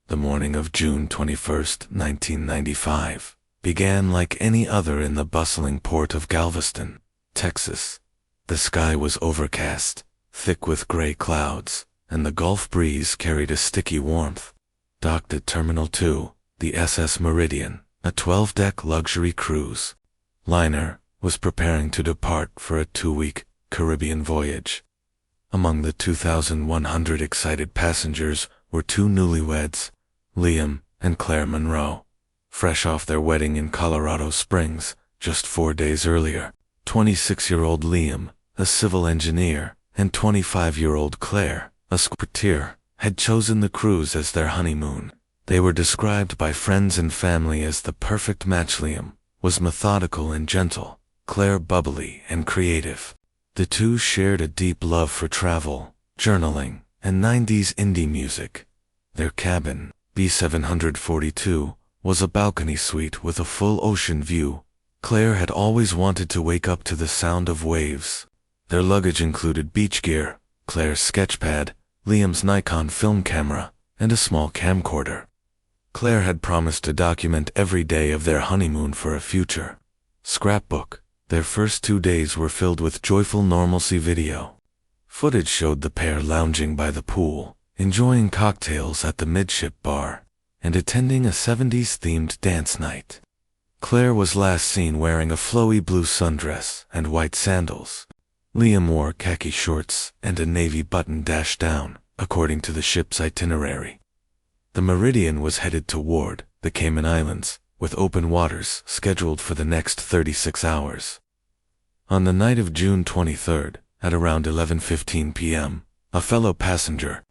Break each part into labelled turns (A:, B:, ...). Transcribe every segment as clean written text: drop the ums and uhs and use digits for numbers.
A: The morning of June 21st, 1995, began like any other in the bustling port of Galveston, Texas. The sky was overcast, thick with gray clouds, and the Gulf breeze carried a sticky warmth. Docked at Terminal 2, the SS Meridian, a 12-deck luxury cruise liner, was preparing to depart for a 2-week Caribbean voyage. Among the 2,100 excited passengers were two newlyweds, Liam and Claire Monroe. Fresh off their wedding in Colorado Springs, just 4 days earlier, 26-year-old Liam, a civil engineer, and 25-year-old Claire, a secretary, had chosen the cruise as their honeymoon. They were described by friends and family as the perfect match. Liam was methodical and gentle, Claire bubbly and creative. The two shared a deep love for travel, journaling, and 90s indie music. Their cabin, B742, was a balcony suite with a full ocean view. Claire had always wanted to wake up to the sound of waves. Their luggage included beach gear, Claire's sketchpad, Liam's Nikon film camera, and a small camcorder. Claire had promised to document every day of their honeymoon for a future scrapbook. Their first 2 days were filled with joyful normalcy video. Footage showed the pair lounging by the pool, enjoying cocktails at the midship bar, and attending a 70s-themed dance night. Claire was last seen wearing a flowy blue sundress and white sandals. Liam wore khaki shorts and a navy button-down, according to the ship's itinerary. The Meridian was headed toward the Cayman Islands, with open waters scheduled for the next 36 hours. On the night of June 23rd, at around 11:15 p.m., a fellow passenger,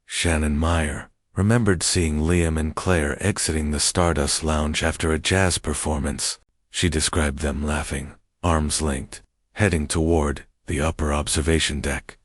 A: Shannon Meyer, remembered seeing Liam and Claire exiting the Stardust Lounge after a jazz performance. She described them laughing, arms linked, heading toward the upper observation deck.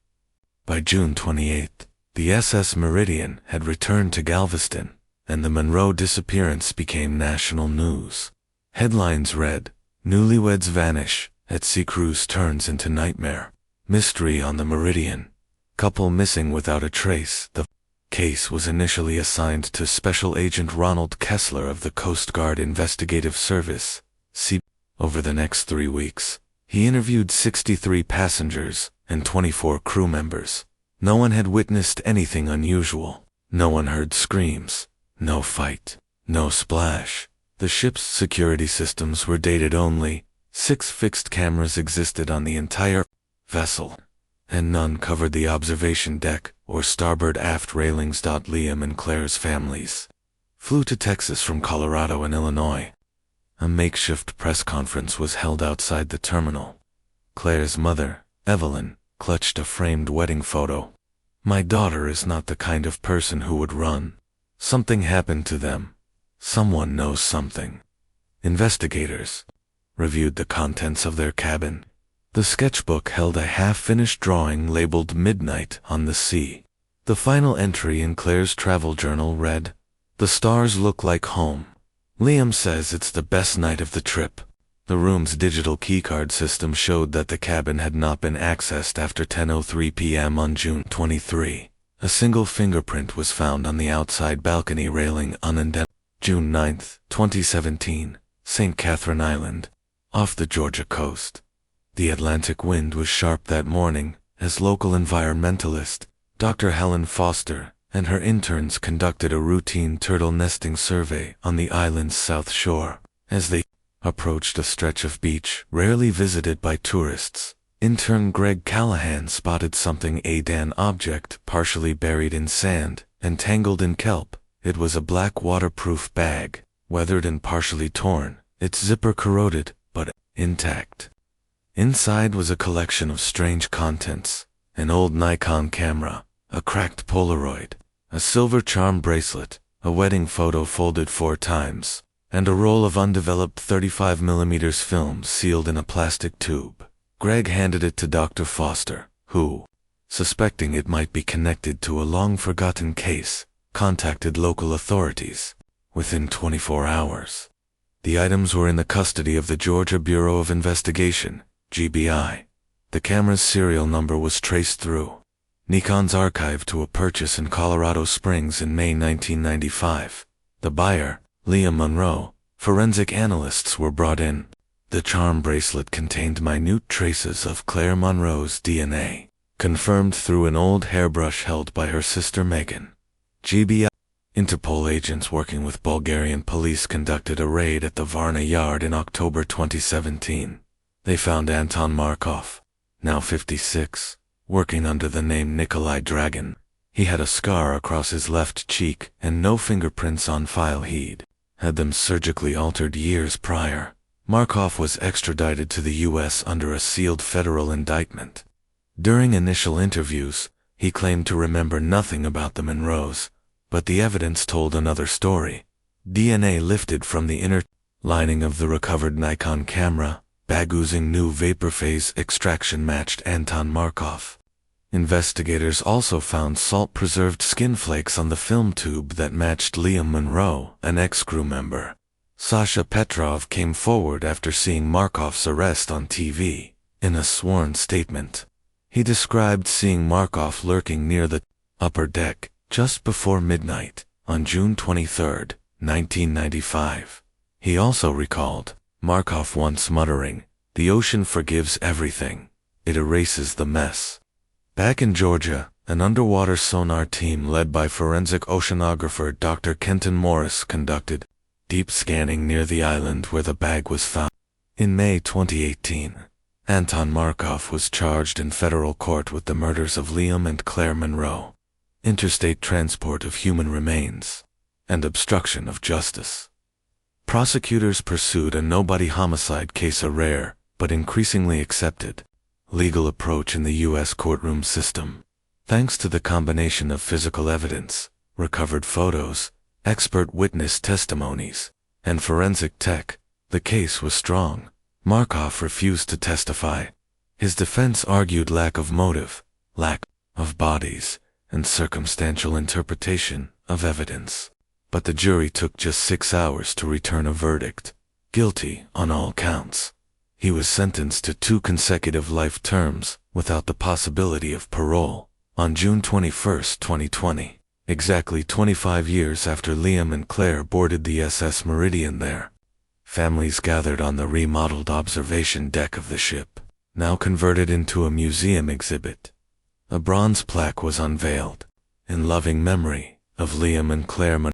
A: By June 28th, the SS Meridian had returned to Galveston, and the Monroe disappearance became national news. Headlines read, "Newlyweds vanish, at sea cruise turns into nightmare. Mystery on the Meridian. Couple missing without a trace." The case was initially assigned to Special Agent Ronald Kessler of the Coast Guard Investigative Service, (CB). Over the next 3 weeks, he interviewed 63 passengers and 24 crew members. No one had witnessed anything unusual. No one heard screams. No fight. No splash. The ship's security systems were dated only. 6 fixed cameras existed on the entire vessel, and none covered the observation deck or starboard aft railings. Liam and Claire's families flew to Texas from Colorado and Illinois. A makeshift press conference was held outside the terminal. Claire's mother, Evelyn, clutched a framed wedding photo. "My daughter is not the kind of person who would run. Something happened to them. Someone knows something." Investigators reviewed the contents of their cabin. The sketchbook held a half-finished drawing labeled "Midnight on the Sea." The final entry in Claire's travel journal read, "The stars look like home. Liam says it's the best night of the trip." The room's digital keycard system showed that the cabin had not been accessed after 10:03 p.m. on June 23. A single fingerprint was found on the outside balcony railing unindented. June 9, 2017, St. Catherine Island, off the Georgia coast. The Atlantic wind was sharp that morning, as local environmentalist, Dr. Helen Foster, and her interns conducted a routine turtle nesting survey on the island's south shore. As they approached a stretch of beach rarely visited by tourists, intern Greg Callahan spotted something, an object partially buried in sand and tangled in kelp. It was a black waterproof bag, weathered and partially torn, its zipper corroded, but intact. Inside was a collection of strange contents: an old Nikon camera, a cracked Polaroid, a silver charm bracelet, a wedding photo folded 4 times, and a roll of undeveloped 35mm film sealed in a plastic tube. Greg handed it to Dr. Foster, who, suspecting it might be connected to a long-forgotten case, contacted local authorities. Within 24 hours, the items were in the custody of the Georgia Bureau of Investigation, GBI. The camera's serial number was traced through Nikon's archive to a purchase in Colorado Springs in May 1995. The buyer, Liam Monroe. Forensic analysts were brought in. The charm bracelet contained minute traces of Claire Monroe's DNA, confirmed through an old hairbrush held by her sister Megan. GBI. Interpol agents working with Bulgarian police conducted a raid at the Varna yard in October 2017. They found Anton Markov, now 56, working under the name Nikolai Dragon. He had a scar across his left cheek and no fingerprints on file. He'd had them surgically altered years prior. Markov was extradited to the U.S. under a sealed federal indictment. During initial interviews, he claimed to remember nothing about the Monroes, but the evidence told another story. DNA lifted from the inner lining of the recovered Nikon camera, bag oozing new vapor phase extraction matched Anton Markov. Investigators also found salt-preserved skin flakes on the film tube that matched Liam Monroe, an ex-crew member. Sasha Petrov came forward after seeing Markov's arrest on TV. In a sworn statement, he described seeing Markov lurking near the upper deck just before midnight on June 23, 1995. He also recalled Markov once muttering, "The ocean forgives everything. It erases the mess." Back in Georgia, an underwater sonar team led by forensic oceanographer Dr. Kenton Morris conducted deep scanning near the island where the bag was found. In May 2018, Anton Markov was charged in federal court with the murders of Liam and Claire Monroe, interstate transport of human remains, and obstruction of justice. Prosecutors pursued a nobody homicide case, a rare, but increasingly accepted, legal approach in the U.S. courtroom system. Thanks to the combination of physical evidence, recovered photos, expert witness testimonies, and forensic tech, the case was strong. Markov refused to testify. His defense argued lack of motive, lack of bodies, and circumstantial interpretation of evidence. But the jury took just 6 hours to return a verdict, guilty on all counts. He was sentenced to 2 consecutive life terms without the possibility of parole. On June 21, 2020, exactly 25 years after Liam and Claire boarded the SS Meridian there, families gathered on the remodeled observation deck of the ship, now converted into a museum exhibit. A bronze plaque was unveiled, in loving memory of Liam and Claire Monroe.